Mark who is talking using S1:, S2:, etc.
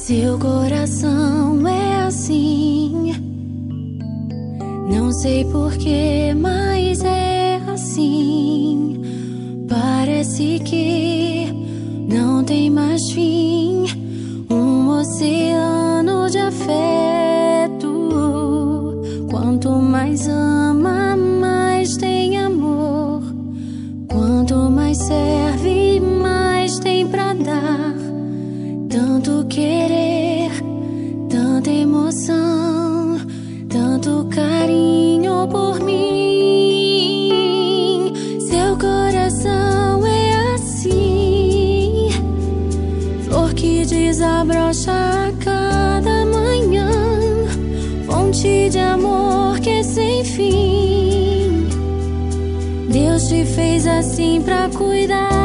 S1: Seu coração é assim, não sei porquê, mas é assim. Parece que não tem mais fim, um oceano de afeto. Quanto mais ama, mais tem amor. Quanto mais serve, mais tem pra dar. Tanto querer, tanta emoção, tanto carinho por mim. Seu coração é assim, flor que desabrocha a cada manhã, fonte de amor que é sem fim. Deus te fez assim pra cuidar